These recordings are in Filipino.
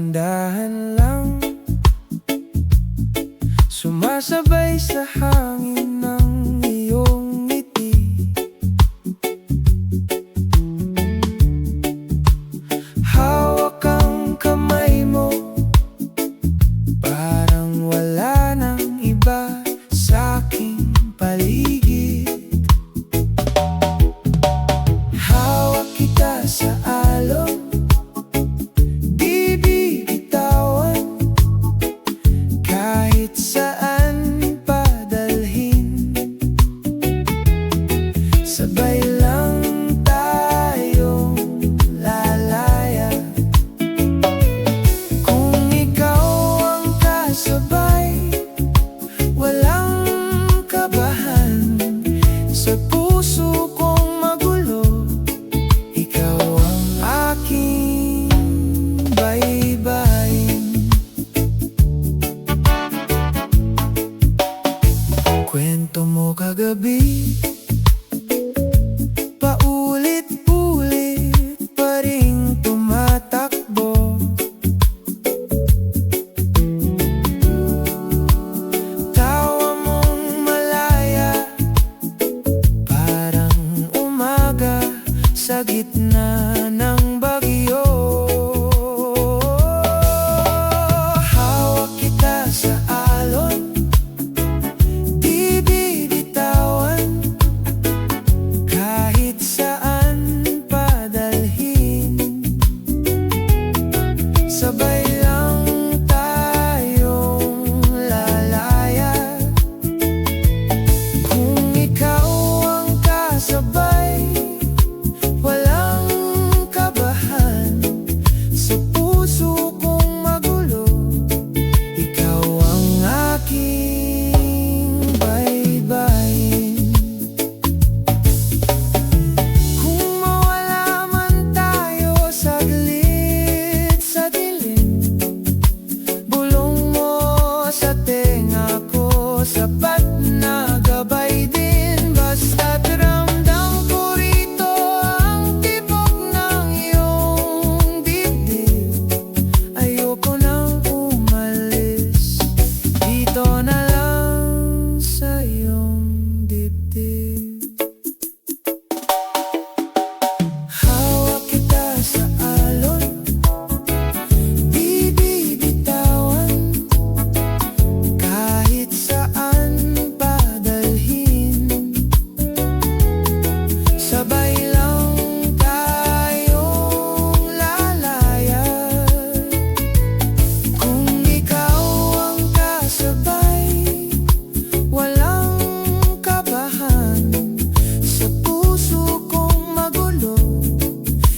dahan-dahan lang, sumasabay sa hangin ng iyong ngiti. Hawak ang kamay mo, parang wala nang iba sa aking paligid. Hawak kita sa alon, di bibitawan, kahit saan padalhin. Sabay lang tayong lalaya. Kung ikaw ang kasabay, walang kabahan. Sa puso kong magulo, ikaw ang aking baybayin. Kwento mo kagabi, paulit-ulit pa ring tumatakbo. Tawa mong malaya, parang umaga sa gitna ng bagyo. Hawak kita sa alon, di bibitawan, kahit saan padalhin. Sabay lang tayong lalaya. Kung ikaw ang kasabay, walang kabahan. Sa puso kong magulo, ikaw ang aking baybayin. Kung mawala man tayo saglit sa dilim, bulong mo sa tenga ko, sapat na gabay din. Basta't ramdam ko rito ang tibok ng iyong dibdib. Ayoko nang umalis, dito na lang sa iyong dibdib. Hawak kita sa alon, di bibitawan, kahit saan padalhin. Sabay lang tayong lalaya. Kung ikaw ang kasabay, walang kabahan. Sa puso kong magulo,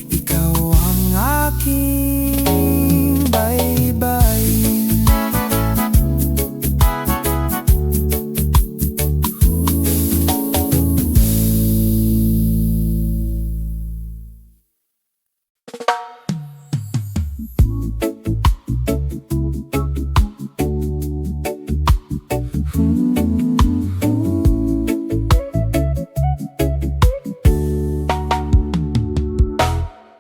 ikaw ang aking baybayin.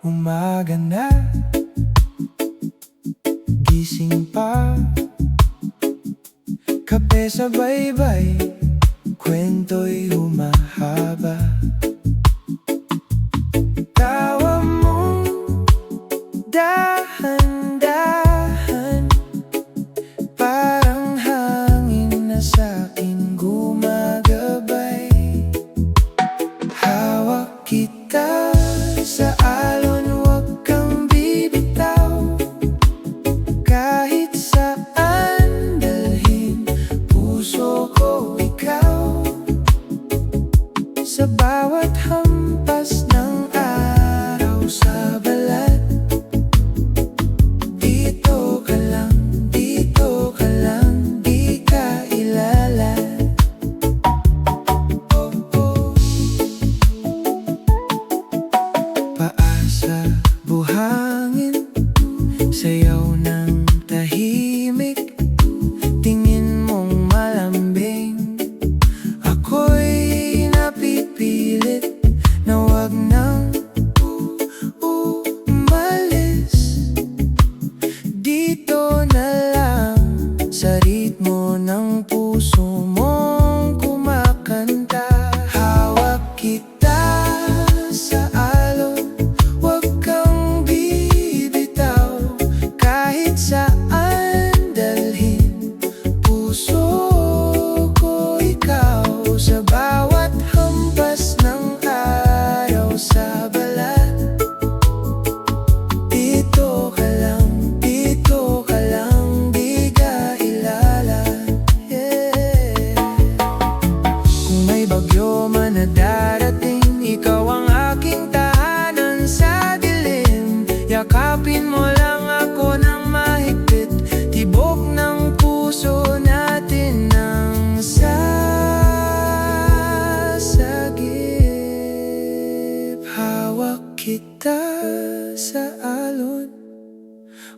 Umaga na, gising pa, kape sa baybay, kwento'y humahaba. Tawa mong dahan-dahan, parang hangin na sa'kin gumagabay. Hawak kita sa alon, huwag kang bibitaw, kahit saan dalhin. Puso ko ikaw, sa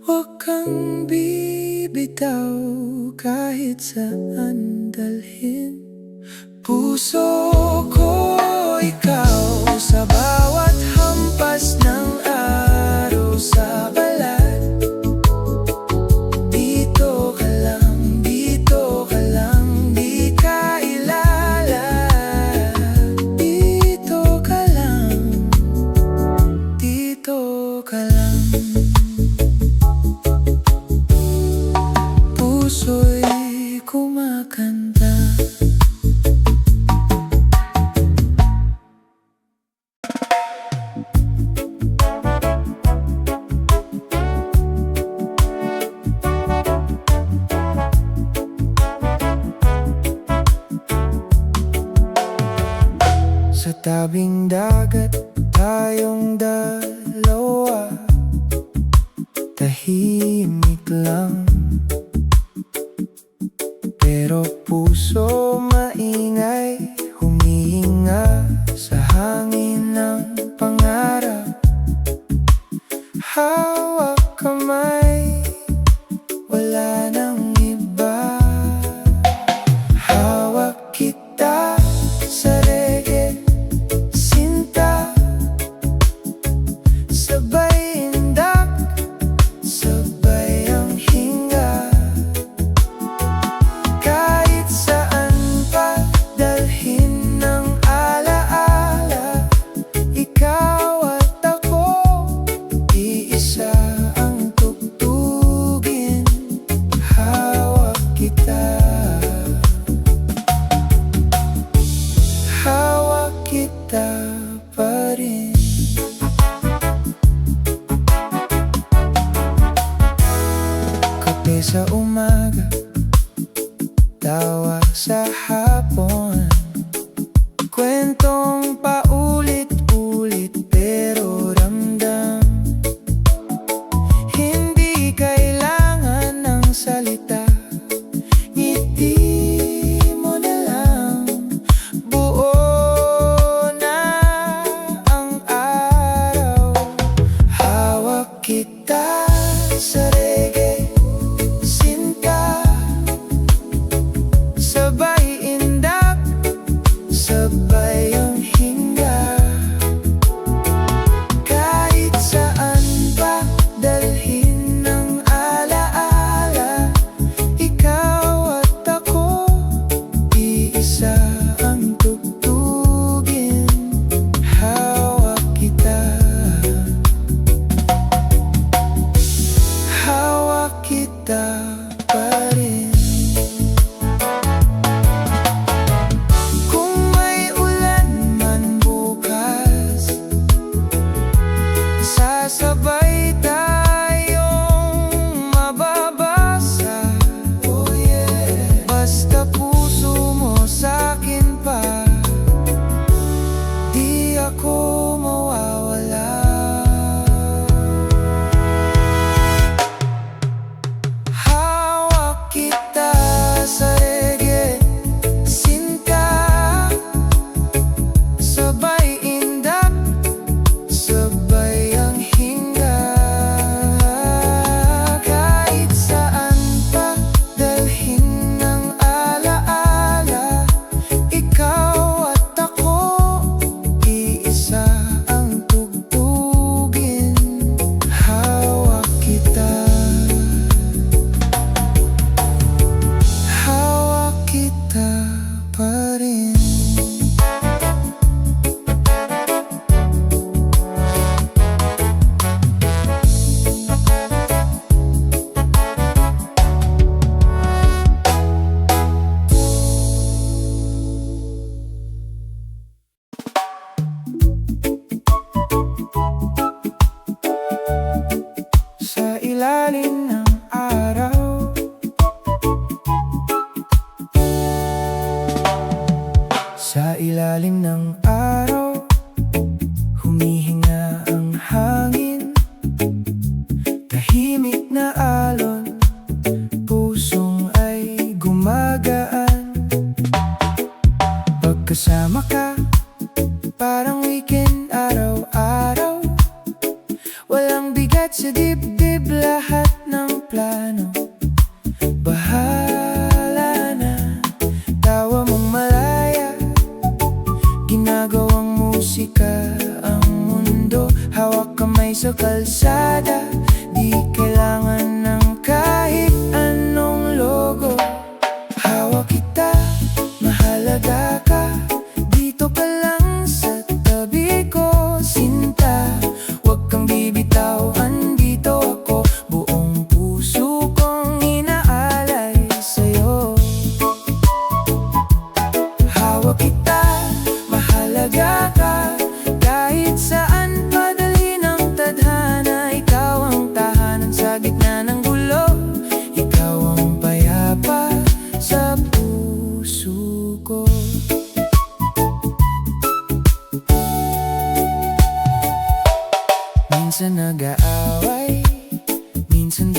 Huwag kang bibitaw kahit saan dalhin. Puso ko, ikaw sa bawat hampas ng araw sa balat. Dito ka lang, dito ka lang, di ka ilala. Dito ka lang, dito ka lang. Puso'y kumakanta. Sa tabing dagat, tayong dalawa, tahimik lang. Pero puso maingay, humihinga sa hangin ng pangarap. Hawak kamay, wala nang iba. Hawak kita sa reggae, sinta. Sabay indak, sabay ang hinga. Kahit saan pa dalhin ng alaala, ikaw at ako, iisa ang tugtugin. Hawak kita, hawak kita pa rin. Kape sa umaga, tawa sa hapon, kwentong paulit-ulit pero ramdam. Hindi kailangan ng salita, ngiti mo na lang. Buo na ang araw. Hawak kita sa reggae, sinta. Sabay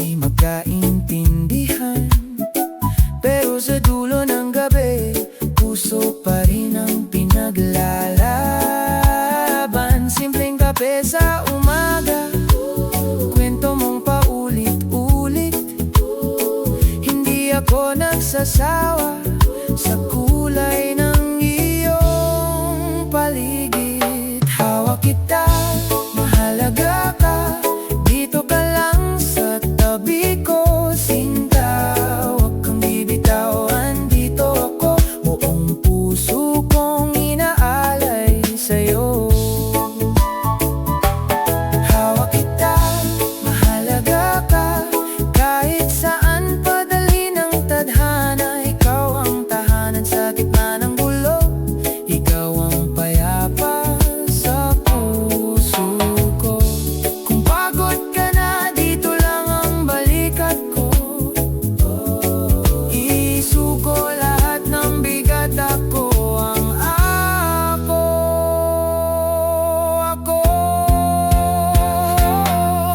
di magkaintindihan. Pero sa dulo ng gabi, puso pa rin ang pinaglalaban. Simpleng kape sa umaga, kwento mong paulit-ulit. Hindi ako nagsasawa sa kulay ng iyong paligid. Hawak kita, mahalaga ka, dito ka lang sa tabi ko. Sinta, huwag kang bibitawan, dito ako. Buong puso kong inaalay sa'yo. Hawak kita, mahalaga ka, kahit saan padali ng tadhana. Ikaw ang tahanan sa gitna ng gulo, ikaw ang payapa sa puso ko. Kung pagod ka na, dito lang ang balikat ko. Isuko lahat ng bigat, ako ang ako.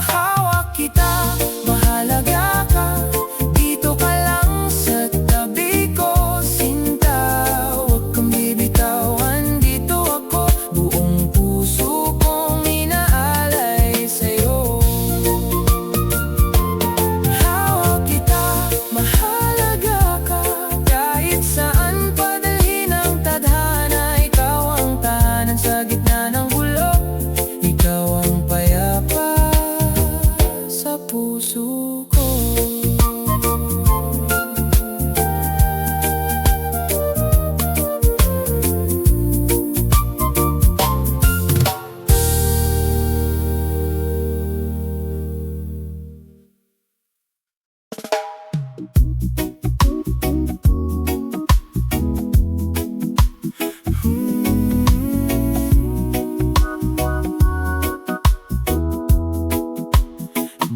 Hawak kita, mahalaga ka, dito ka lang sa tabi ko. Sinta, huwag kang bibitawan, dito ako. Buong puso kong inaalay sa'yo. Hawak kita, mahalaga ka, kahit saan padali ng tadhana. Ikaw ang tahanan sa gitna ng gulo, ikaw ang payapa sa puso ko.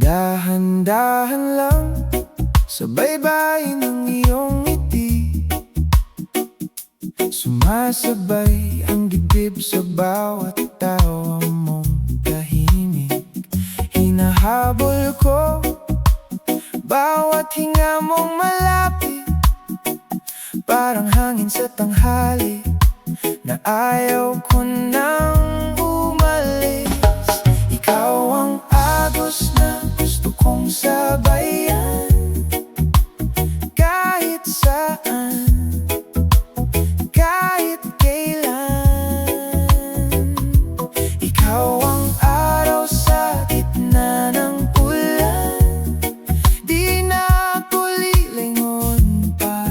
Dahan-dahan lang sa baybayin ng iyong ngiti, sumasabay ang dibdib sa bawat tawa mong tahimik. Hinahabol ko bawat hinga mong malapit, parang hangin sa tanghali na ayaw ko nang umalis. Ikaw ang agos na gusto kong sabayan, kahit saan, kahit kailan. Ikaw ang araw sa gitna ng ulan, di na ako lilingon pa.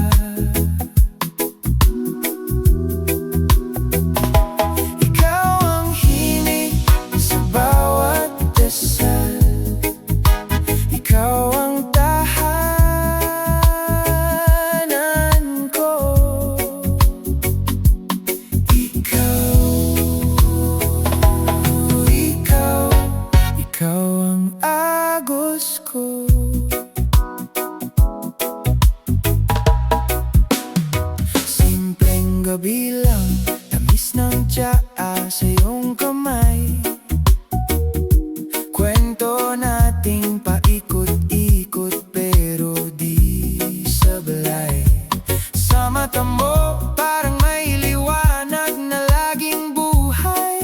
Ikaw ang himig sa bawat dasal, ikaw ang tahanan ko. Ikaw ang agos ko. Simpleng gabi lang, tamis ng tsaa sa iyong kamay. Kwento nating paikot-ikot pero di sablay. Sa mata mo parang may liwanag na laging buhay.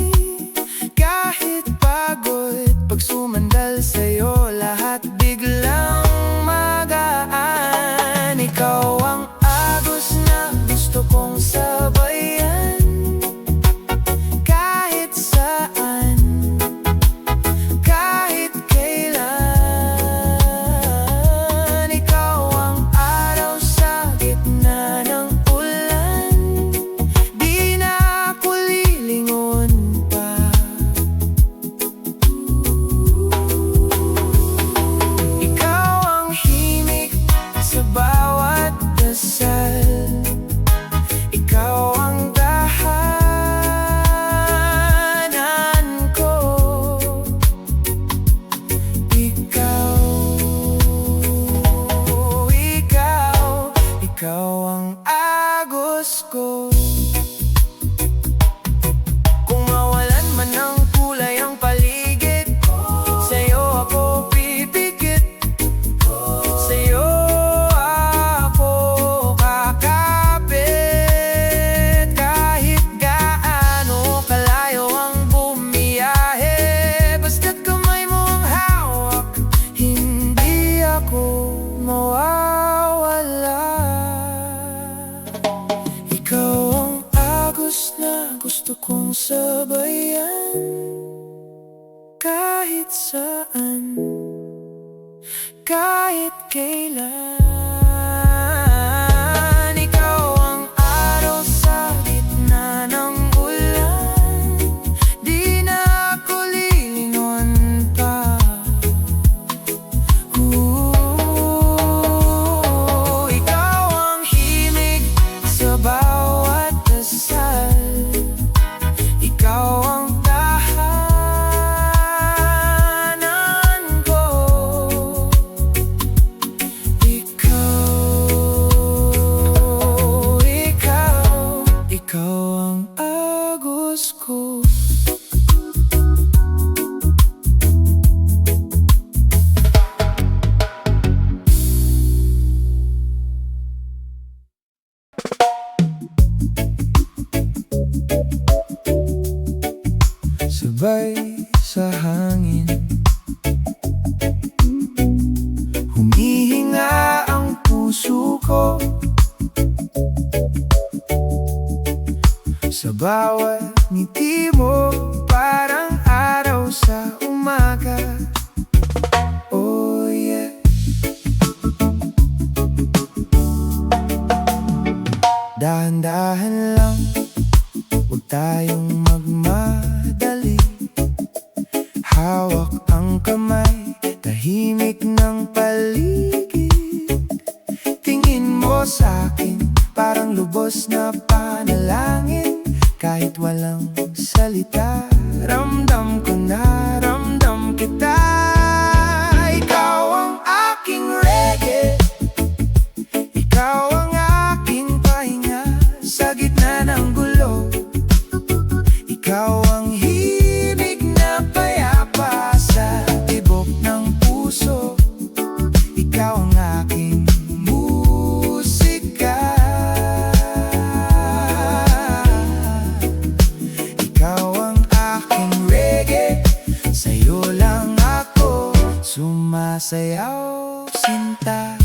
Kahit pagod, pag sumandal sa'yo, lahat biglang magaan. Ikaw ang agos na gusto kong sabayan, kahit saan, kahit kailan. Ikaw ang araw sa gitna ng ulan, di na ako lilingon pa. Ikaw ang himig sa bawat dasal, ikaw ang tahanan ko. Ikaw ang agos ko. Kung mawalan man ng kulay ang paligid, sa'yo ako pipikit. mawawala. Ikaw ang agos na gusto kong sabayan, kahit saan, kahit kailan. Ikaw ang araw sa gitna ng ulan, di na ako lilingon pa. Ikaw ang himig sa bawat dasal, ikaw ang tahanan ko. Ikaw ang agos ko. Sabay sa hangin, humihinga ang puso ko. Sa bawat ngiti mo, parang araw sa umaga. Oh yeah. Dahan-dahan lang, huwag tayong magmadali. Hawak ang kamay, tahimik ng paligid. Tingin mo sa'kin, parang lubos na panalangin. Kahit walang salita, ramdam ko na, ramdam kita. Ikaw ang aking reggae, ikaw ang aking pahinga sa gitna ng gulo. Ikaw ang himig na payapa sa tibok ng puso. Ikaw ang aking musika. Ikaw ang aking reggae, sa'yo lang ako sumasayaw, sinta.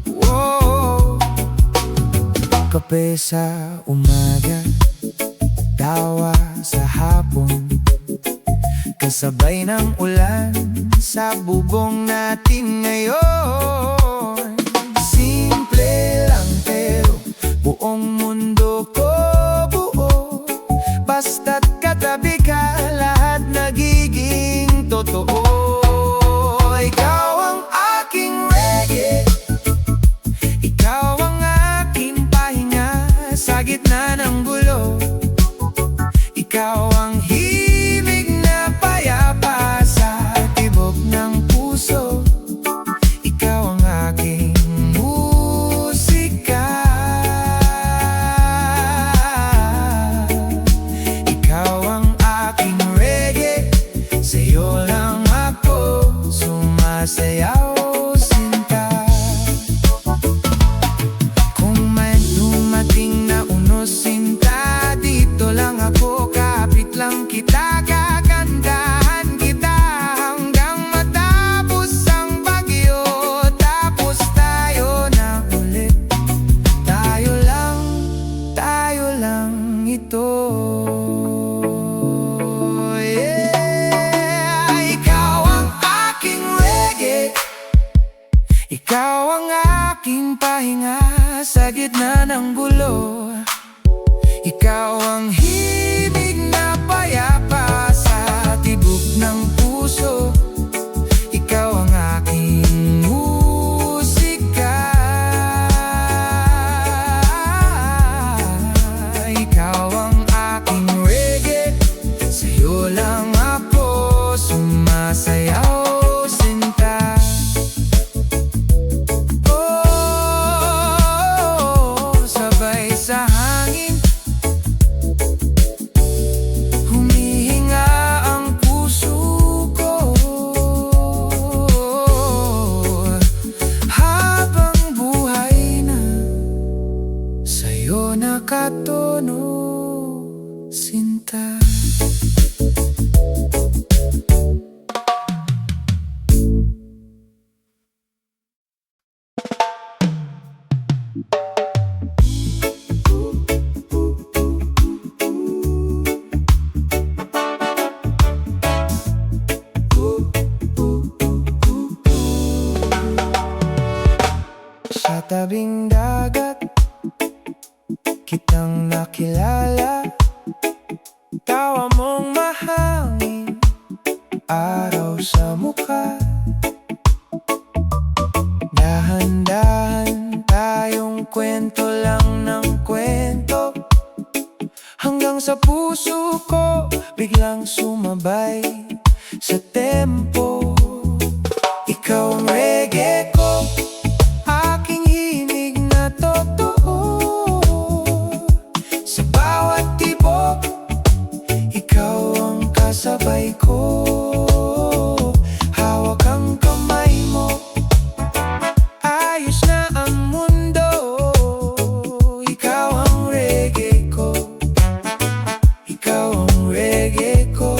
Whoa. Kape sa umaga, tawa sa hapon, kasabay ng ulan sa bubong natin ngayon. Simple lang pero buong mundo ko buo. Basta't katabi ka, lahat nagiging totoo. Ikaw ang aking reggae, ikaw ang aking pahinga sa gitna ng gulo. Ikaw ang himig na payapa sa tibok ng puso. Ikaw ang aking musika. Ikaw ang aking reggae, sa'yo lang ako sumasayaw, sinta. Kung may dumating na unos, sinta, dito lang ako, kapit lang kita, kagandahan kita hanggang matapos ang bagyo. Tapos tayo na ulit, tayo lang ito. Yeah. Ikaw ang aking reggae, ikaw ang aking pahinga sa gitna ng gulo. Ikaw ang himig na payapa sa tibok ng puso. Ikaw ang aking musika. Ikaw ang aking reggae, sa'yo lang ako sumasayaw, sinta. Oh, sabay sa hangin, Sa tabing dagat kitang nakilala, tawa mong mahangin, araw sa mukha. Dahan-dahan tayong kwento lang ng kwento, hanggang sa puso ko biglang sumabay sa tempo. Ikaw ang reggae ko, aking himig na totoo. Sa bawat tibok, ikaw ang kasabay ko. Hawak ang kamay mo, ayos na ang mundo. Ikaw ang reggae ko, ikaw ang reggae ko.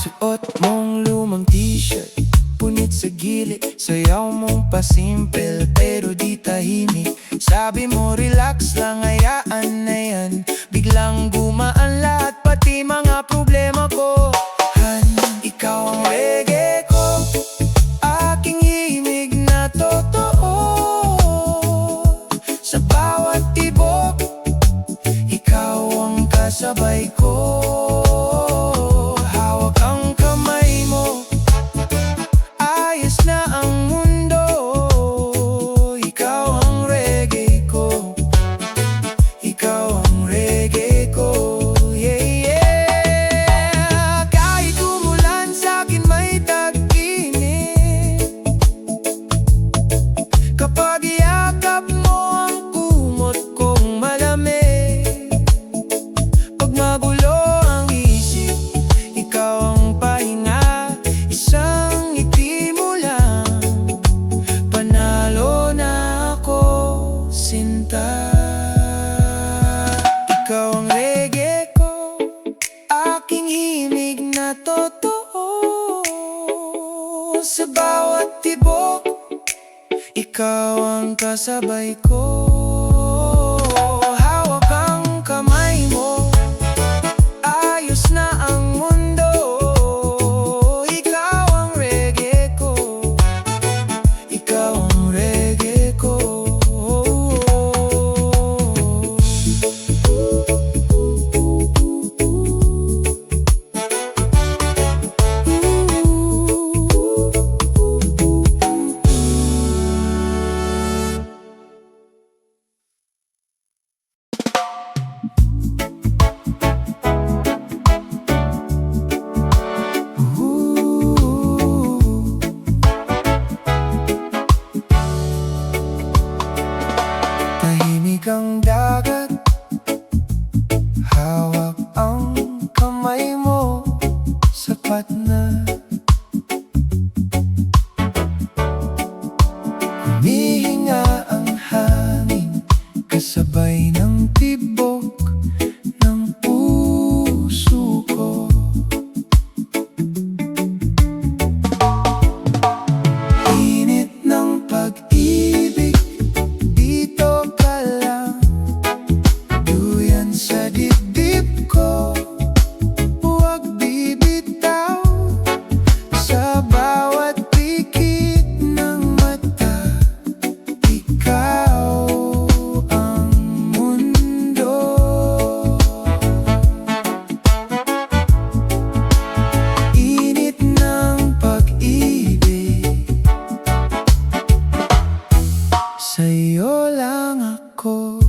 Suot mong lumang t-shirt, punit sa gilid, sayaw mong pasimple pero di tahimik. Sabi mo relax lang, hayaan na yan. Biglang gumaan lahat, pati mga problema ko. Han, ikaw ang reggae ko, aking himig na totoo. Sa bawat tibok, ikaw ang kasabay ko. Hawak ang kamay mo, ayos na ang mundo. Ikaw ang reggae ko, ikaw ang reggae ko. Yeah, yeah. Kahit umulan sa'kin may tag-init, kapag iyakap mo ang kumot kong malamig. Pag magulo ang isip, ikaw ang pahinga. Isang ngiti mo lang, panalo na ako, sinta. Ikaw ang reggae ko, aking himig na totoo. Sa bawat tibok, ikaw ang kasabay ko. Hawak ang kamay mo, ayos na ang mundo. Ikaw ang reggae ko, ikaw ang reggae ko. Tahimik ang dagat, hawak ang kamay mo, sapat na. Humihinga ang hangin, kasabay ng tibok ng puso ko. Init ng pag-ibig, dito ka lang, duyan sa dibdib ko. Huwag bibitaw, sa bawat pikit ng mata, ikaw ang mundo. Init ng pag-ibig, sa'yo lang ako.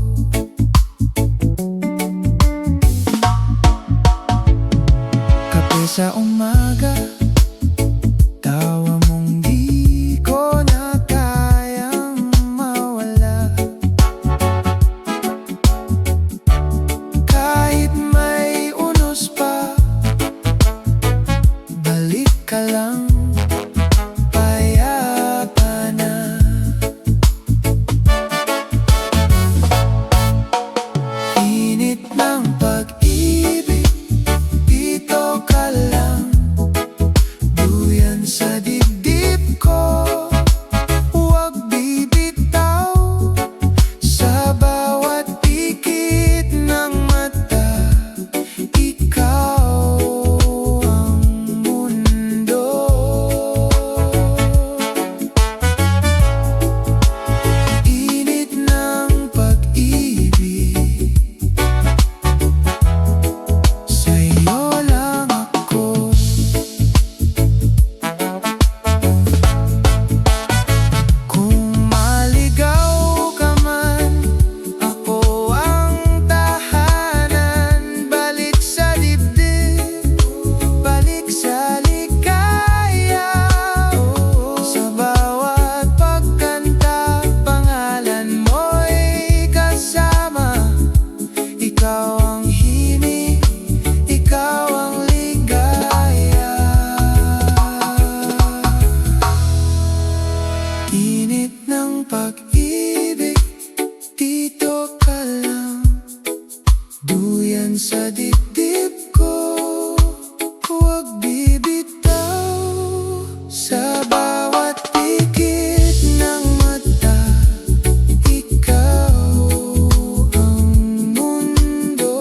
Kape sa umaga, tawa mong di ko na kayang mawala. Kahit may unos pa, balik ka lang, payapa na. Init ng pag-ibig, dito ka lang, pag-ibig, dito ka lang. Duyan sa dibdib ko, huwag bibitaw. Sa bawat pikit ng mata, ikaw ang mundo.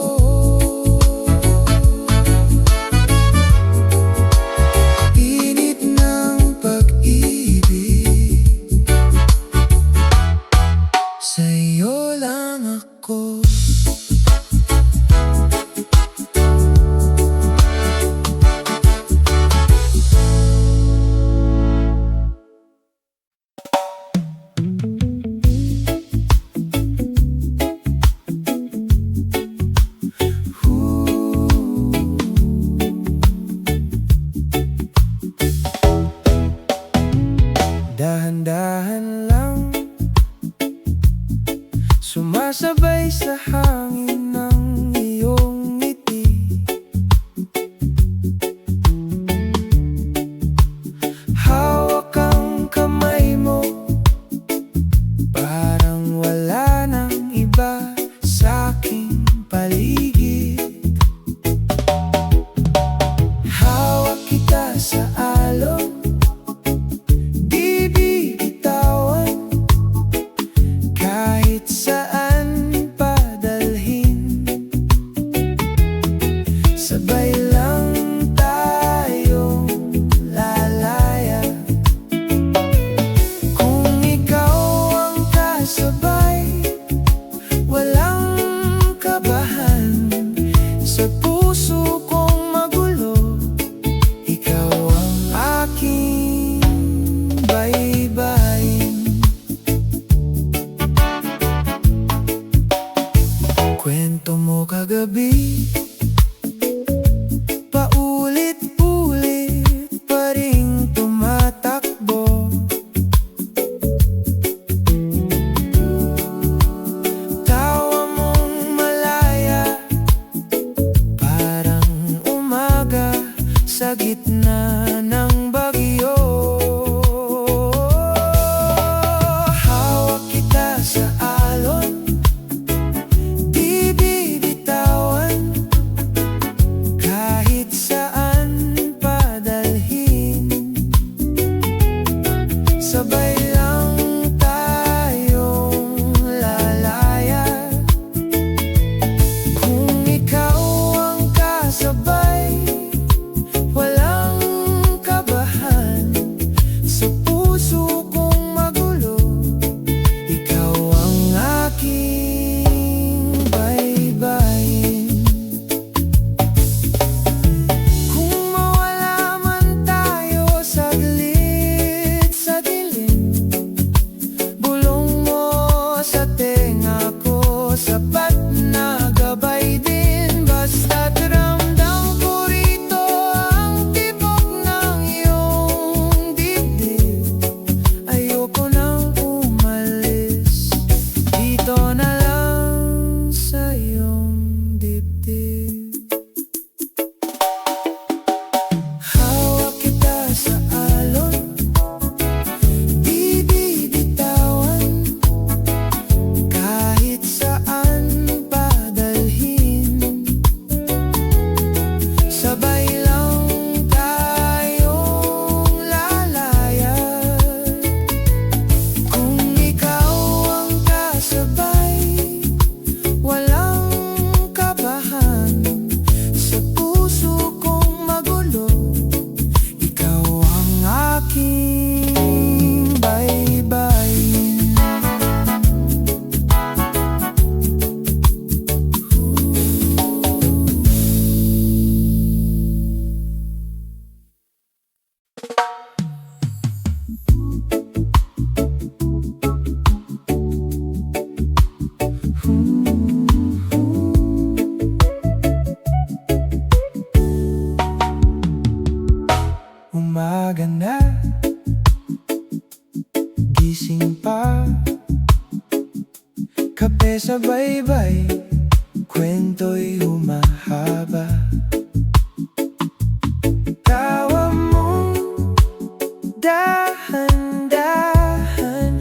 Init ng pag-ibig, sa'yo lang ako. Dahan-dahan lang, sumasabay sa hangin ng iyong ngiti. Hawak ang kamay mo, parang wala nang iba sa aking paligid. Hawak kita sa alon, kahit saan padalhin. Sabay lang tayong lalaya. Kung ikaw ang kasabay, walang kabahan. Sa puso kong magulo, ikaw ang aking baybayin. Kwento mo kagabi, paulit-ulit pa ring tumatakbo. Tawa mong malaya, parang umaga sa gitna ng bagyo. Hawak kita sa alon, kahit saan padalhin. Sabay lang tayong lalaya. Kung ikaw ang kasabay, walang kabahan. Sa puso kong magulo, ikaw ang aking baybayin. Sapat na gabay din, basta't ramdam ko rito ang tibok ng iyong dibdib. Ayoko nang umalis, dito na lang sa iyong dibdib. Hawak kita sa alon, di bibitawan. Kahit saan padalhin, sabay lang tayong lalaya. Kung ikaw ang kasabay, walang kabahan. Sa puso kong magulo, ikaw ang aking baybayin. Umaga na, gising pa, kape sa baybay, kwento'y humahaba. Tawa mong dahan-dahan,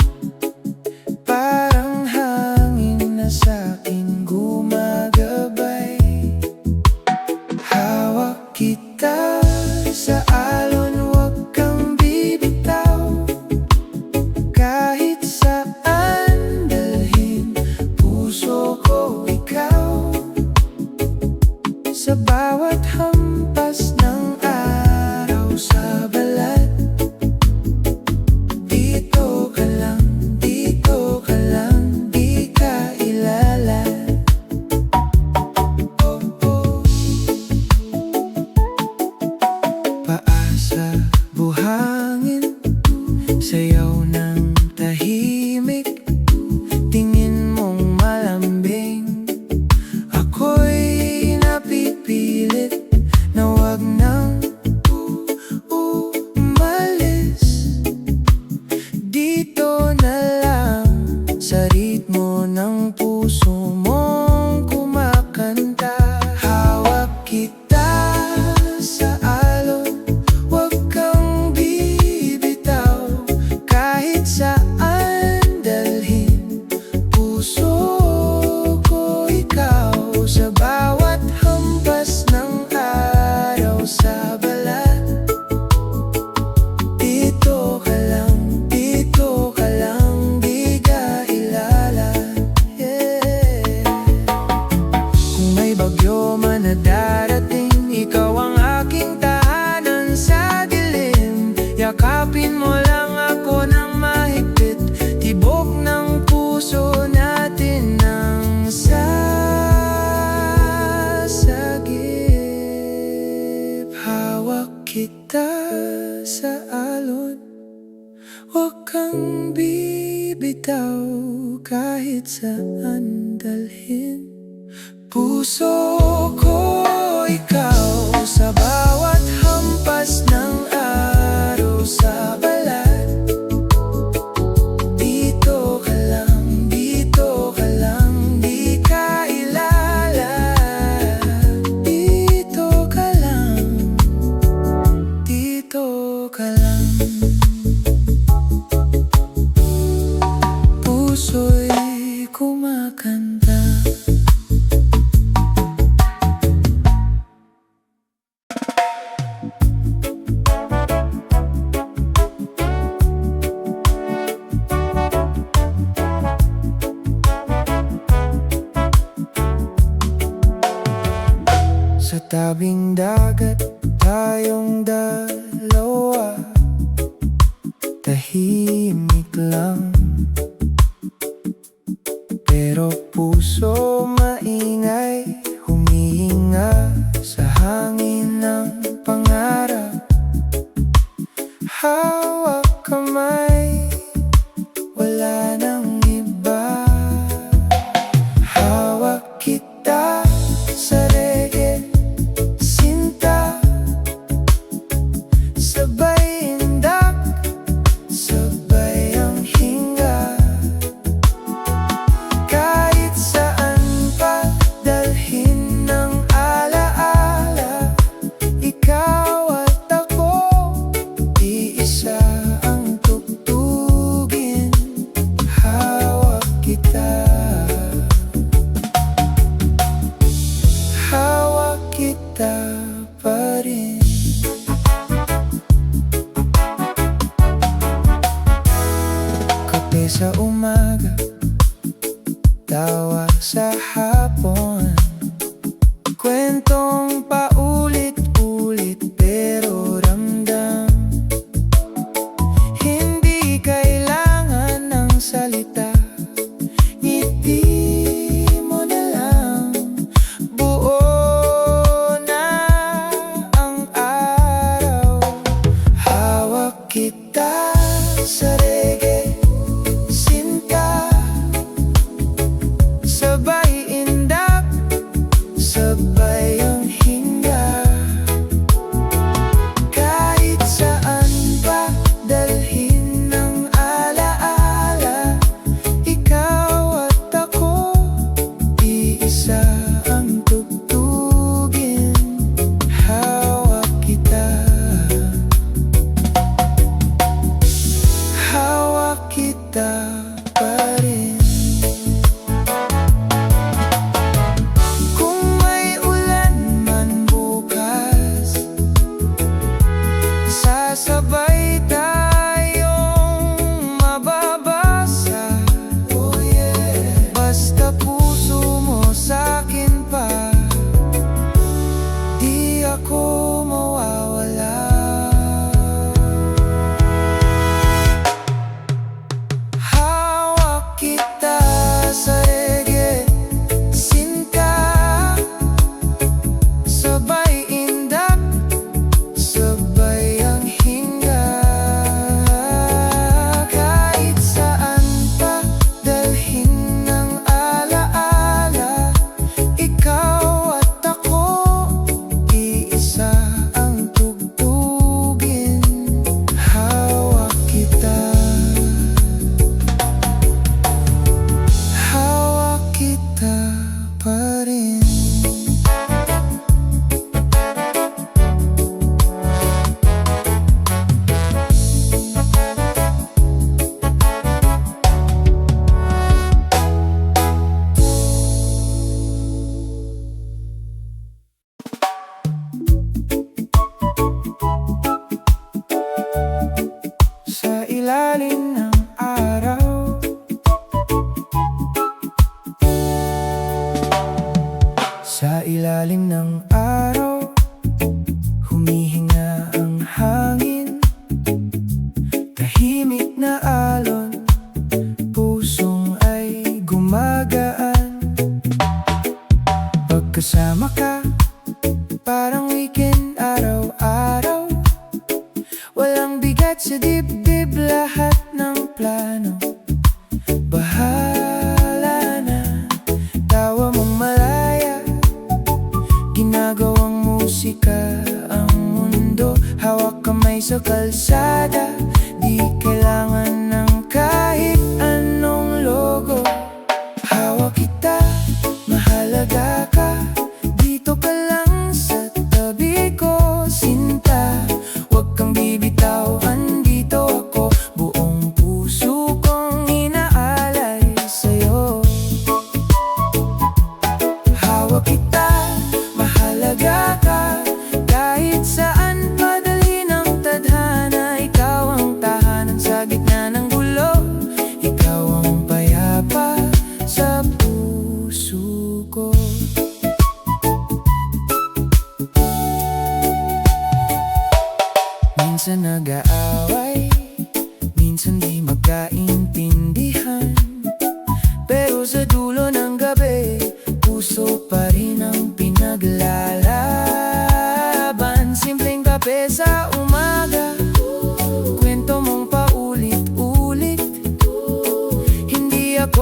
bitaw kahit saan dalhin. Puso ko, ikaw sa bawat hampas ng araw sa balat. Dito ka lang, dito ka lang, di ka ilala. Dito ka lang, dito ka lang. Puso'y kumakanta. Sa tabing dagat, tayong dalawa, tahimik lang. Pero puso maingay, humihinga sa hangin ng pangarap. Hawak kamay, wala nang iba. Hawak kita sa reggae, sinta, sabay indak, sabay ang hinga. Kahit saan pa dalhin ng alaala, ikaw at ako, iisa ang tugtugin. Hawak kita, hawak kita pa rin. Kape sa umaga, tawa sa hapon, kwentong paulit-ulit pero ramdam. Hindi kailangan ng salita, ngiti mo na lang. Buo na ang araw. Hawak kita sa reggae, sinta, sabay indak, sabay ang hinga. Kahit saan pa dalhin ng alaala,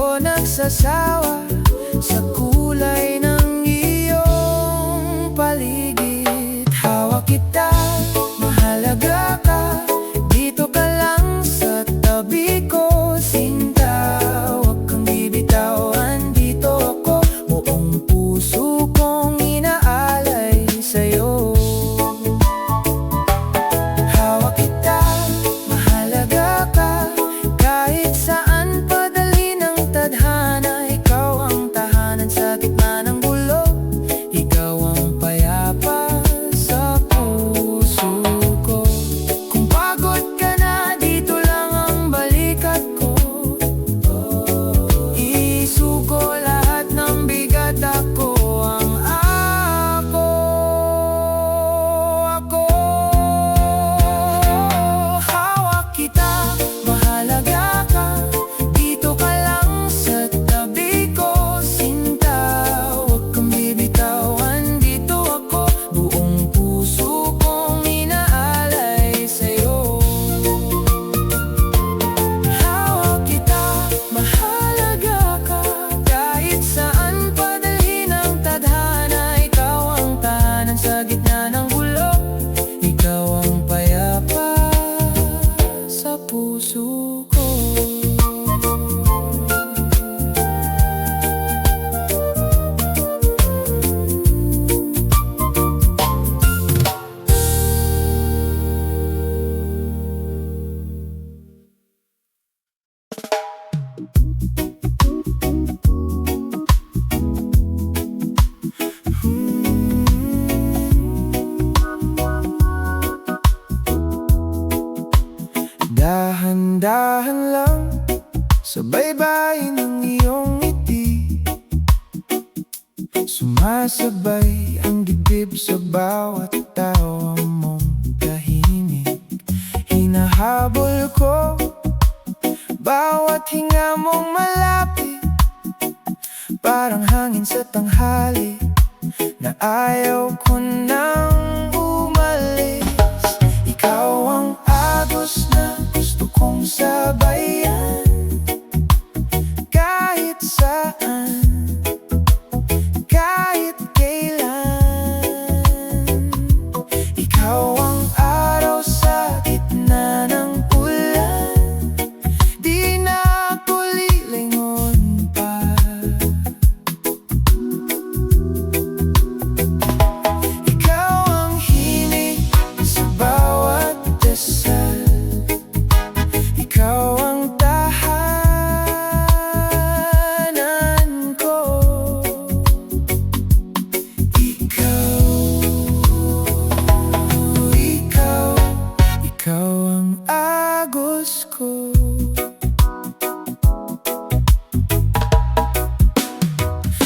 ko nagsasawa sa kulay ng iyong paligid. Hawak kita, mahalaga ka, dito ka lang sa tabi ko. Sinta, huwag kang bibitawan, dito ako, buong puso kong inaalay sa'yo. Hawak kita, mahalaga ka, kahit saan padali ng tadhana. Ikaw ang tahanan sa gitna ng gulo, ikaw ang payapa sa puso ko. Kung pagod ka na, dito lang ang balikat ko. Isuko lahat ng bigat, ako ang ako. Hawak kita, mahalaga ka, dito ka lang sa tabi ko. Sinta, huwag kang bibitawan, dito ako, buong puso kong inaalay sa'yo. Hawak kita, mahalaga ka, kahit saan padali ng tadhana. Ikaw ang tahanan sa gitna ng gulo, ikaw ang payapa sa puso ko. Dahan-dahan lang sa baybayin ng iyong ngiti, sumasabay ang dibdib sa bawat tawa mong tahimik. Hinahabol ko bawat hinga mong malapit, parang hangin sa tanghali na ayaw ko nang umalis. Ikaw ang agos na gusto kong sabayan, kahit saan, kahit kailan. Ikaw ang araw sa gitna ng ulan, di na ako lilingon pa. Ikaw ang himig sa bawat dasal, ikaw ang tahanan ko. Ikaw ang agos ko.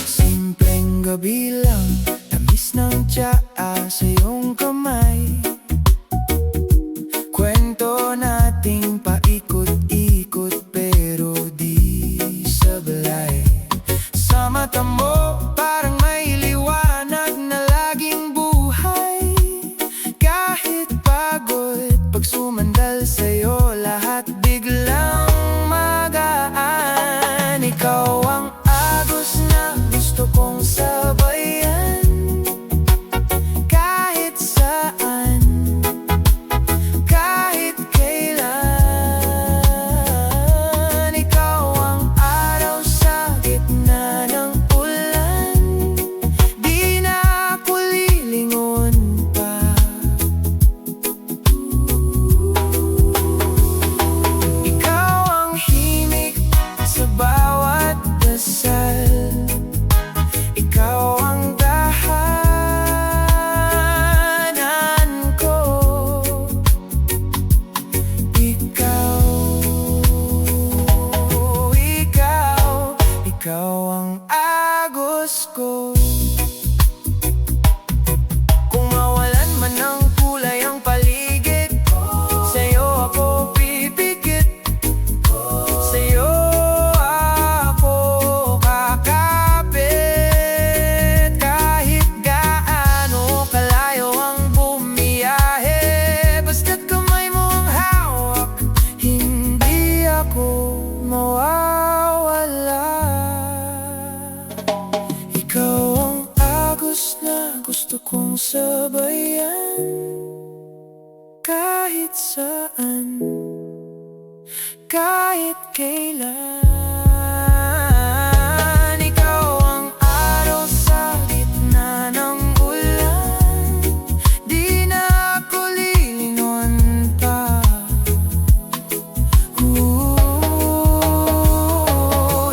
Simpleng gabi lang, tamis ng tsaa sa iyong kamay. Kwento nating paikot-ikot pero di sablay. Sa mata mo parang may liwanag na laging buhay. Kahit pagod, pag sumandal sa'yo, lahat biglang magaan. Ikaw ang agos na gusto kong sabayan, kahit saan, kahit kailan. Ikaw ang araw sa gitna ng ulan, di na ako lilingon pa. Ikaw ang himig sa bawat dasal, ikaw ang tahanan ko. Ikaw ang agos ko. Kung mawalan man ng kulay ang paligid, sa'yo ako pipikit, sa'yo saan, kahit kailan. Ikaw ang araw sa gitna ng ulan, di na ako lilingon pa.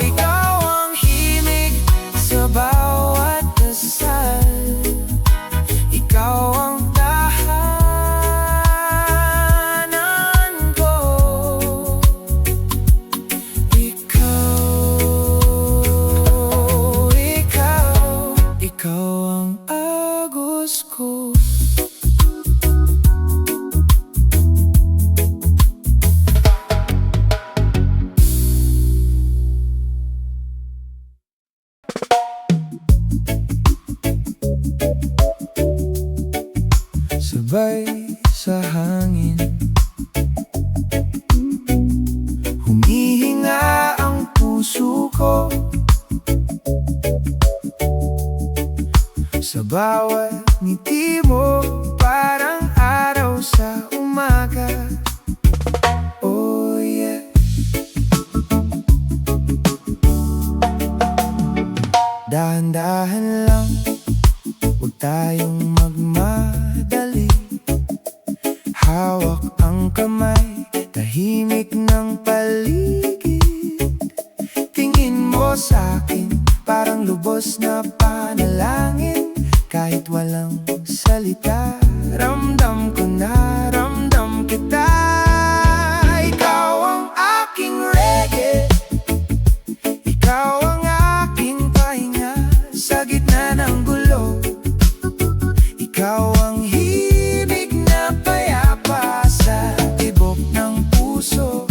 Ikaw ang himig sa bawat dasal, ikaw ang tahanan ko. Ikaw ang agos ko. Sabay sa hangin, humihinga ang puso ko. Sa bawat ngiti mo, parang araw sa umaga. Oh yeah. Dahan-dahan lang, huwag tayong magmadali. Hawak ang kamay, tahimik ng paligid. Tingin mo sa'kin, parang lubos na panalangin. Kahit walang salita, ramdam ko na, ramdam kita. Ikaw ang aking reggae, ikaw ang aking pahinga sa gitna ng gulo. Ikaw ang himig na payapa sa tibok ng puso.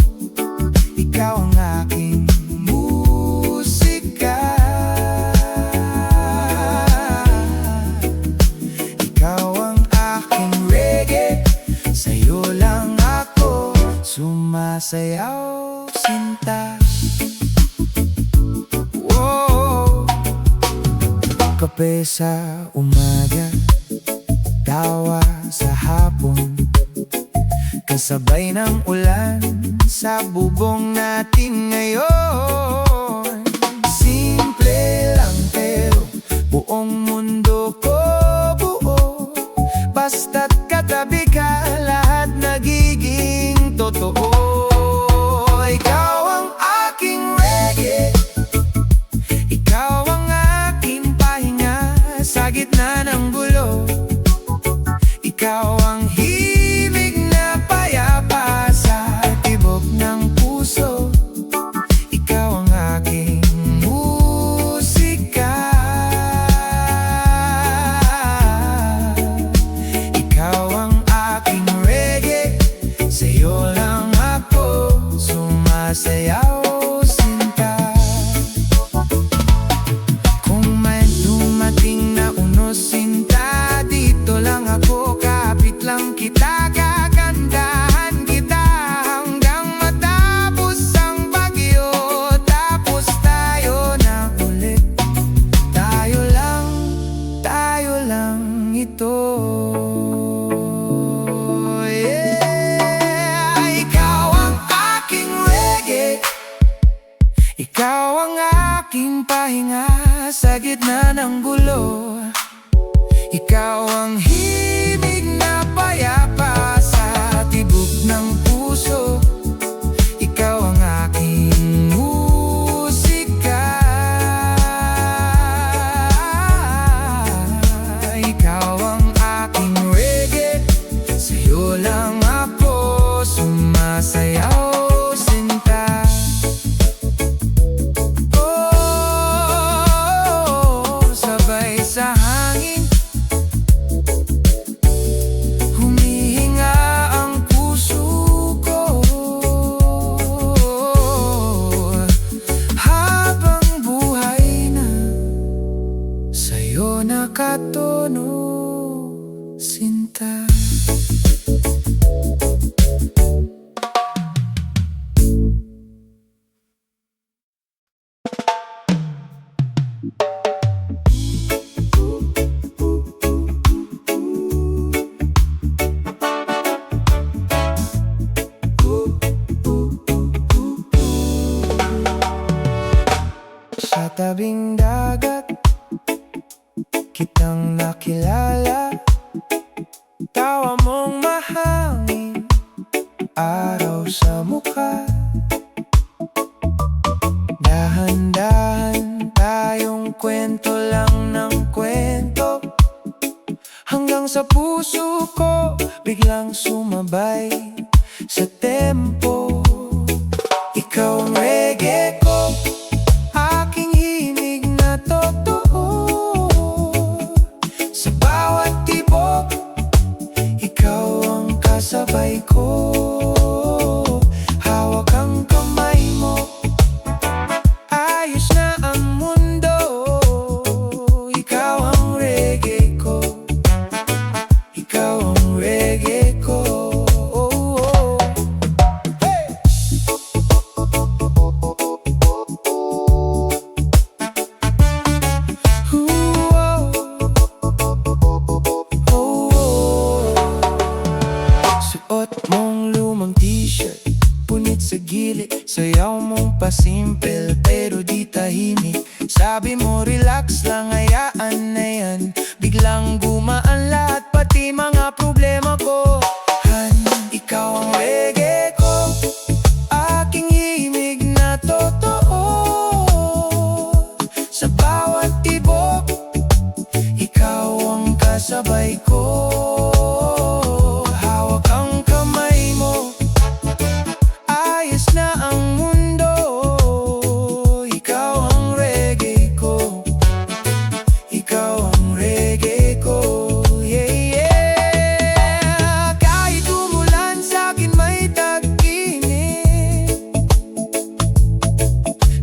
Ikaw ang aking musika. Ikaw ang aking reggae, sa'yo lang ako sumasayaw, sinta. Whoa. Kape sa umaga, tawa sa hapon, kasabay ng ulan sa bubong natin ngayon. Simple lang pero buong mundo ko buo. Basta't katabi ka, lahat nagiging totoo. Ikaw ang aking reggae, ikaw ang aking pahinga sa gitna ng gulo. Ikaw ang himig na payapa sa tibok ng puso. Ikaw ang aking musika. Ikaw ang aking reggae, sa'yo lang ako sumasayaw, sinta. Kung may dumating na unos, sinta, dito lang ako, kapit lang kita, kagandahan kita hanggang matapos ang bagyo. Tapos tayo na ulit, tayo lang ito. Yeah. Ikaw ang aking reggae, ikaw ang aking pahinga sa gitna ng gulo. Ikaw ang himig na payapa sa tibok ng puso. Ikaw ang aking musika. Ikaw ang aking reggae, sa'yo lang ako sumasayaw, sinta. Oh, sabay sa hangin, humihinga ang puso ko. Habang buhay na, sa'yo nakatono, sinta. Sa tabing dagat kitang nakilala, tawa mong mahangin, araw sa mukha. Dahan-dahan tayong kwento lang ng kwento, hanggang sa puso ko biglang sumabay sa tempo. Ikaw ang reggae ko, aking himig na totoo. Sa bawat tibok, ikaw ang kasabay ko. Hawak ang kamay mo, ayos na ang mundo. Ikaw ang reggae ko, ikaw ang reggae ko. Suot mong lumang t-shirt, punit sa gilid, sayaw mong pasimple pero di tahimik. Sabi mo relax lang, hayaan na yan. Biglang gumaan lahat, pati mga problema ko. Han, ikaw ang reggae ko, aking himig na totoo. Sa bawat tibok, ikaw ang kasabay ko. Hawak ang kamay mo, ayos na ang mundo. Ikaw ang reggae ko, ikaw ang reggae ko. Yeah, yeah. Kahit umulan sa'kin may tag-init,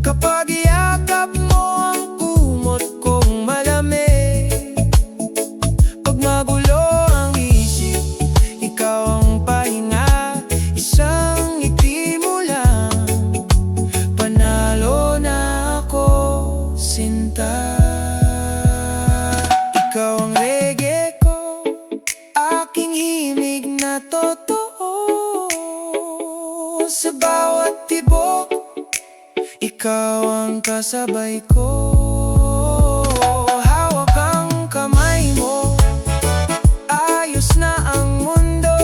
kapag iyakap mo ang kumot kong malamig. Pag magulo ang isip, ikaw ang pahinga. Isang ngiti mo lang, panalo na ako, sinta. Ikaw ang reggae ko, aking himig na totoo. Sa bawat tibok, ikaw ang kasabay ko. Hawak ang kamay mo, ayos na ang mundo.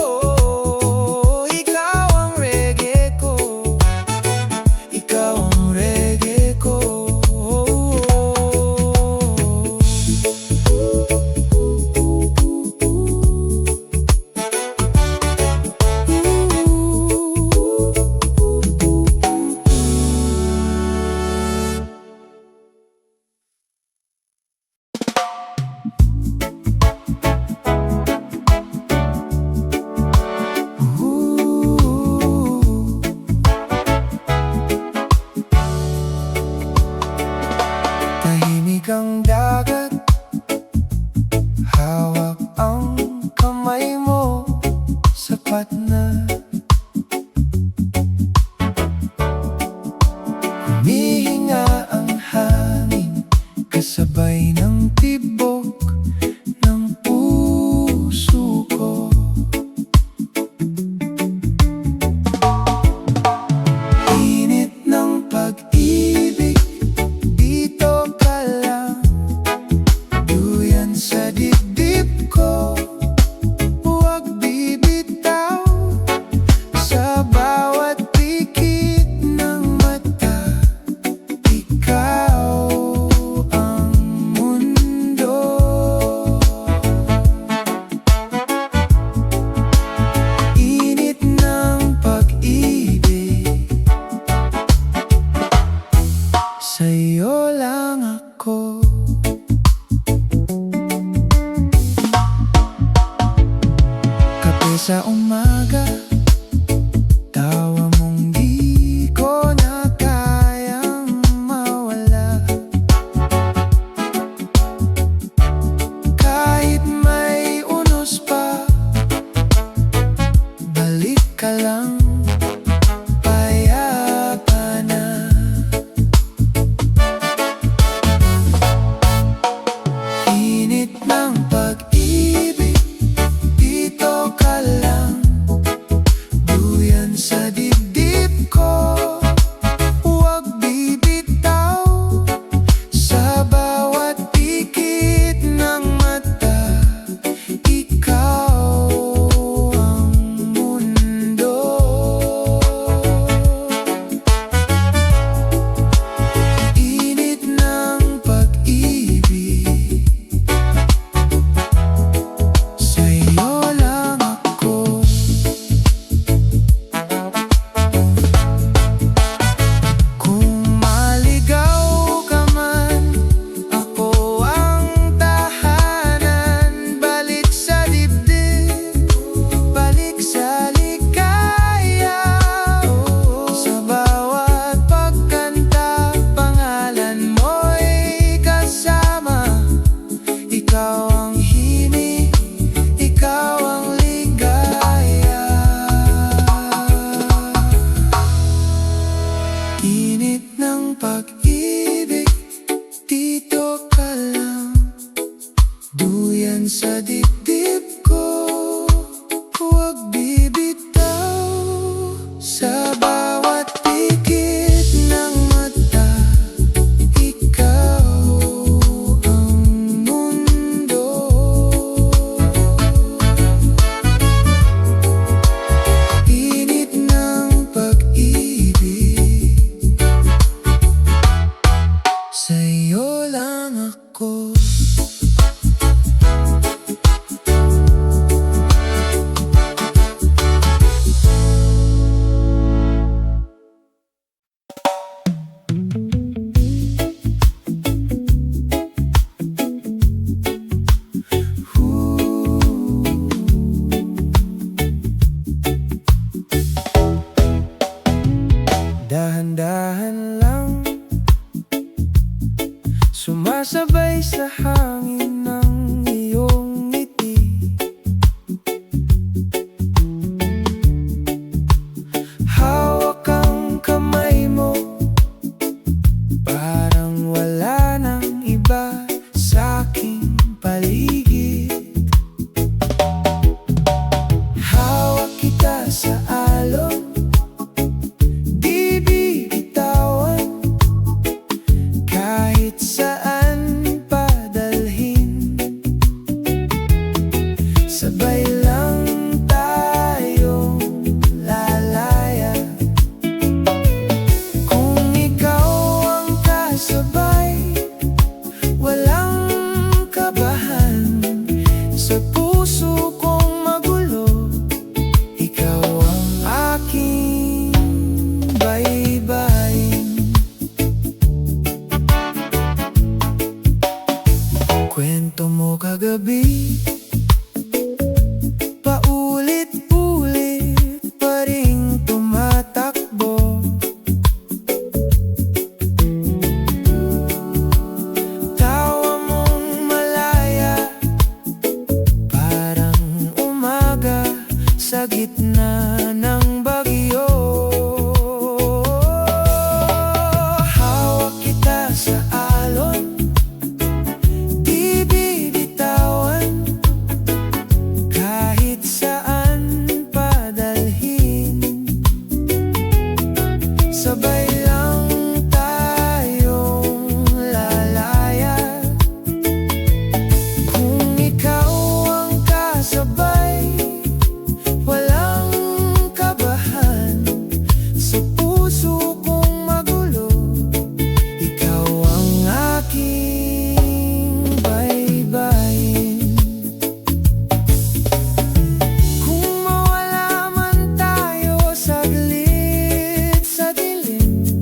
Ikaw ang reggae ko, ikaw ang reggae ko. Tahimik ang dagat, hawak ang kamay mo, sapat na. Humihinga ang hangin, kasabay ng tibok ng puso ko. Init ng pag-ibig, dito ka lang, duyan sa dibdib ko. Huwag bibitaw, sa bawat pikit ng mata, ikaw ang mundo. Init ng pag-ibig, sa'yo lang ako. Kape sa umaga, tawa mong di ko na kayang mawala. Kahit may unos pa, balik ka lang, payapa na. ng pag-ibig, dito ka lang. Duyan sa dibdib ko, huwag bibitaw. Sa bawat pikit ng mata, ikaw ang mundo. Init ng pag-ibig, sa'yo lang ako. Dahan-dahan lang, sumasabay sa hangin ng iyong ngiti. Hawak ang kamay mo, parang wala nang iba sa aking paligid. Hawak kita sa alon, di bibitawan. Kahit saan padalhin, sabay lang tayong lalaya. Kung ikaw ang kasabay, walang kabahan. Sa puso kong magulo, ikaw ang aking baybayin. Kwento mo kagabi, paulit-ulit pa ring tumatakbo. Tawa mong malaya, parang umaga sa gitna ng bagyo. Hawak kita sa alon, di bibitawan. Kahit saan padalhin, sabay lang tayong lalaya. Kung ikaw ang kasabay, walang kabahan. Sa puso kong magulo, ikaw ang aking baybayin. Kung mawala man tayo saglit sa dilim,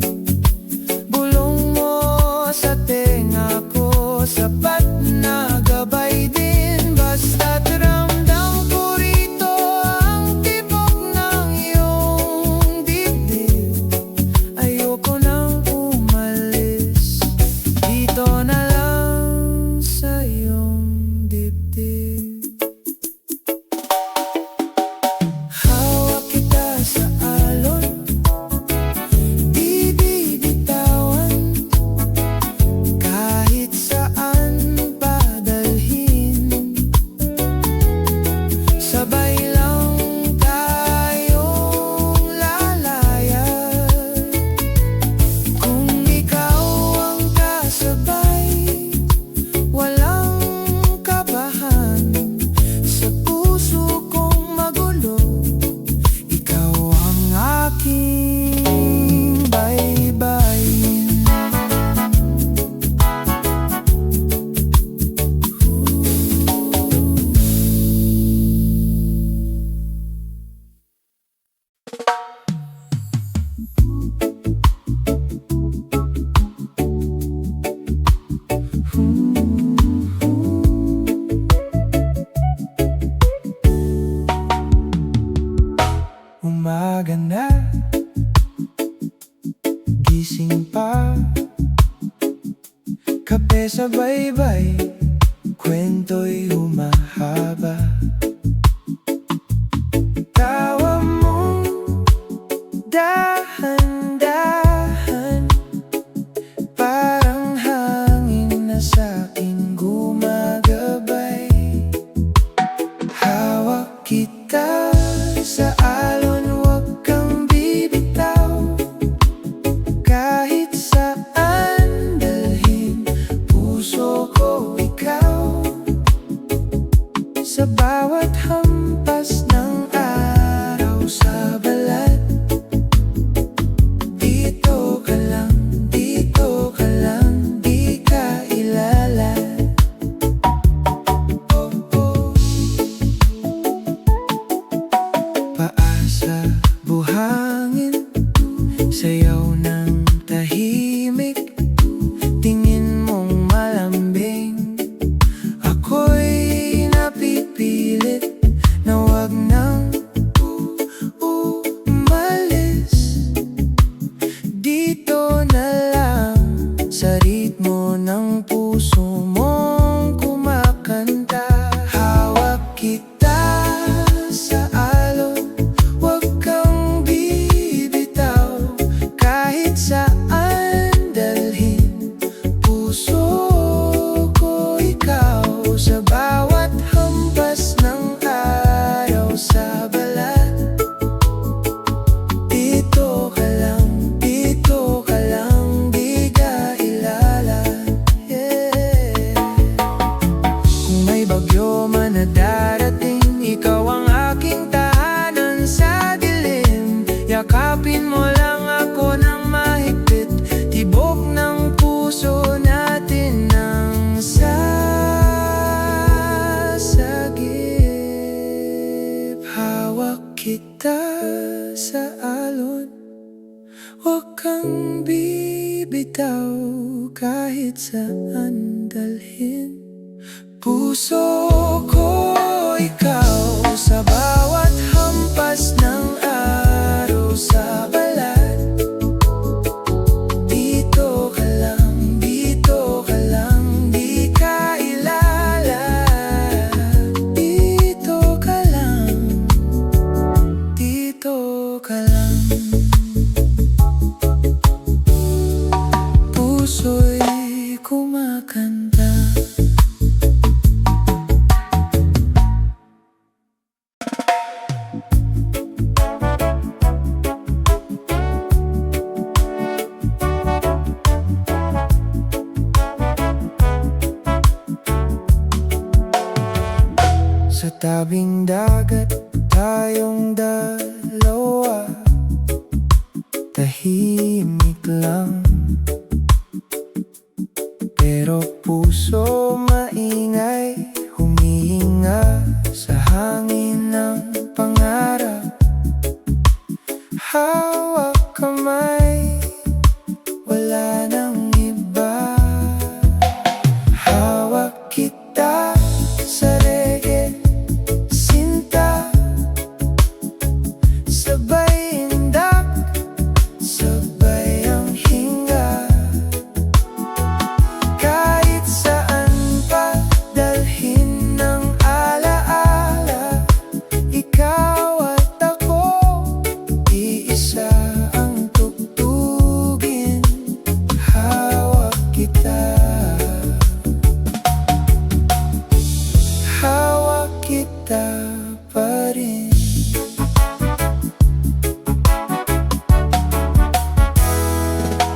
bulong mo sa tenga ko, sapat na gabay din. Basta't ramdam ko rito ang tibok ng iyong dibdib. Ayoko nang umalis, dito na lang sa iyong dibdib. Hawak kita sa alon, di bibitawan. Kahit saan padalhin, sabay lang tayong lalaya. Kung ikaw ang kasabay, walang kabahan. Sa puso kong magulo, ikaw ang aking baybayin. Umaga na, gising pa, kape sa baybay, kwento'y humahaba. Tawa mong dahan-dahan, sa ritmo ng puso mong kumakanta. Hawak kita sa alon, huwag kang bibitaw. Kahit saan dalhin, puso ko ikaw. Sa bawat hampas ng araw sa balat, dito ka lang, dito ka lang, di ka ilala. Yeah. Kung may bagyo man na darating, ikaw ang aking tahanan sa dilim. Yakapin mo lang ako ng mahigpit, tibok ng puso natin ng sasagip. Hawak kita sa alon, huwag kang bibitaw. Kahit saan dalhin, puso ko ikaw. Sa bawat hampas ng araw sa balat, dito ka lang, dito ka lang, di ka ilala. Dito ka lang, dito ka lang. Puso'y kumakanta. Sa tabing dagat, tayong dalawa, tahimik lang, pero puso maingay, humihinga sa hangin ng pangarap. Hawak kamay, wala nang iba. Hawak kita sa reggae, sinta, sabay indak, sabay ang hinga. Kahit saan pa dalhin ng alaala, ikaw at ako, iisa ang tugtugin. Hawak kita, hawak kita pa rin.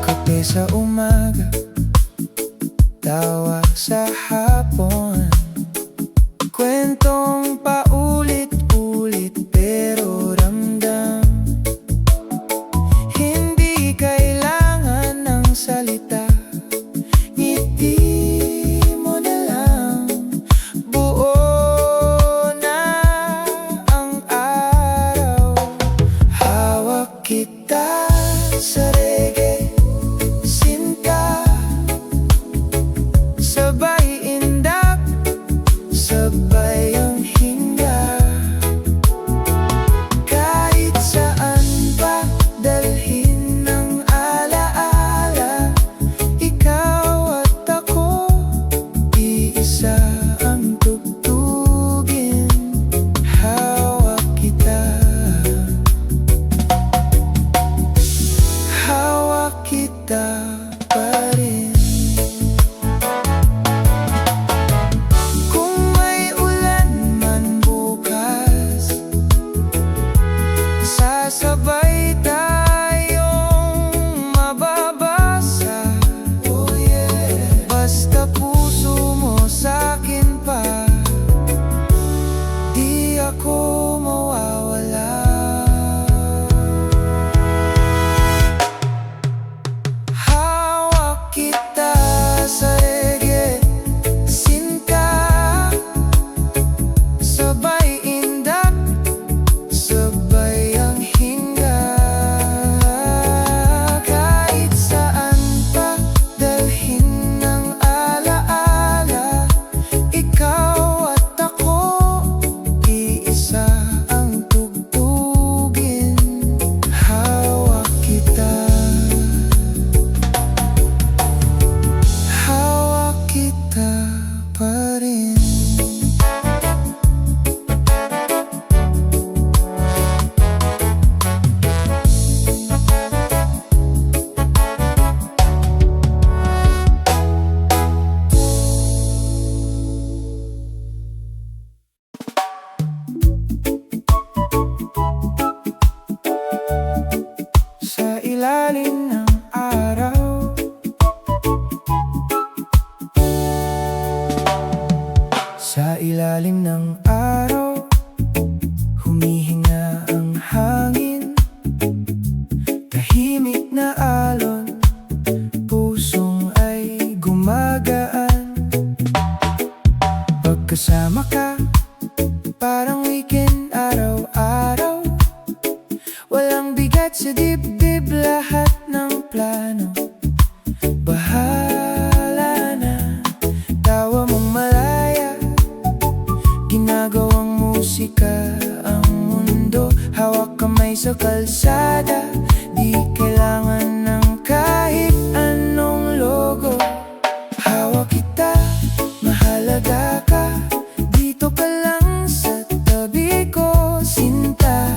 Kape sa umaga, tawa sa hapon, kwentong paulit-ulit pero ramdam. Hindi kailangan ng salita, ngiti mo na lang, buo na ang araw. Hawak kita sa reggae, sinta, sabay indak, sabay ang hinga. Kahit saan pa dalhin ng alaala, ikaw ilalim ng araw, humihinga ang hangin. Tahimik na alon, pusong ay gumagaan. Pagkasama ka, parang weekend araw-araw. Walang bigat sa dibdib, lahat ng plano bahala na. Tawa mong malaya, ginagawang musika ang mundo. Hawak kamay sa kalsada, di kailangan ng kahit anong logo. Hawak kita, mahalaga ka, dito ka lang sa tabi ko. Sinta,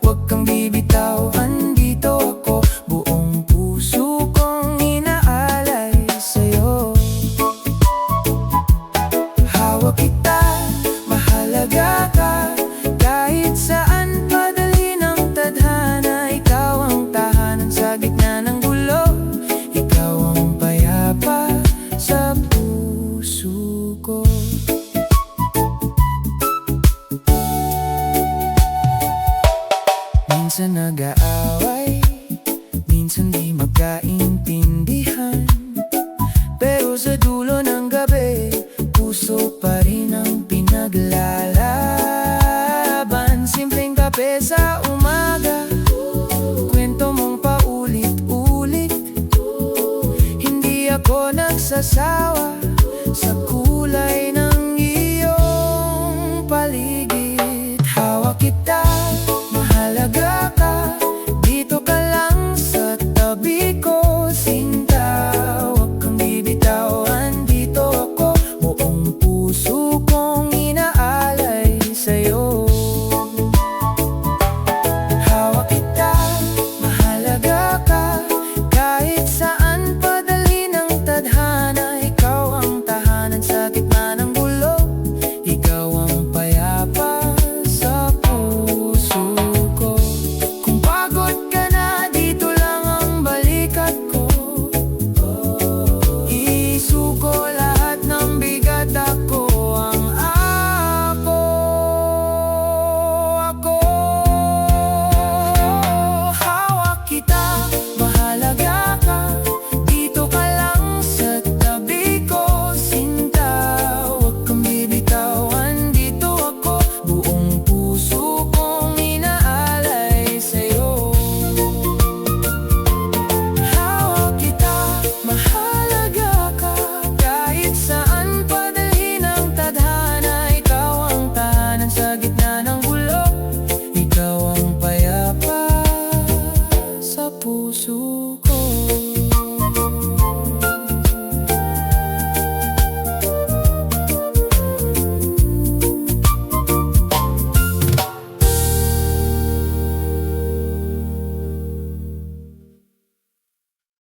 huwag kang bibitaw, andito ako. Buong puso kong inaalay sa'yo. Hawak kita, mahalaga ka, kahit saan padali ng tadhana. Ikaw ang tahanan sa gitna ng gulo, ikaw ang payapa sa puso ko. Minsan nag-aaway, minsan di magkaintindihan, pero sa dulo ng gabi, puso pa rin ang pinaglalaban. Simpleng kape sa umaga, kwento mong paulit-ulit. Hindi ako nagsasawa sa kulay ng